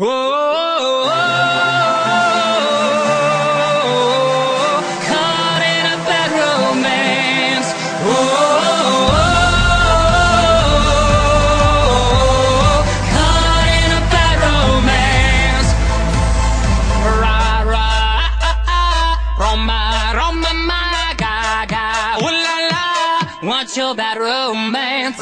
Oh, oh, oh, caught in a bad romance. Oh, caught in a bad romance. Ra ra, Roma, Roma, my gaga. Ooh la la, want your bad romance.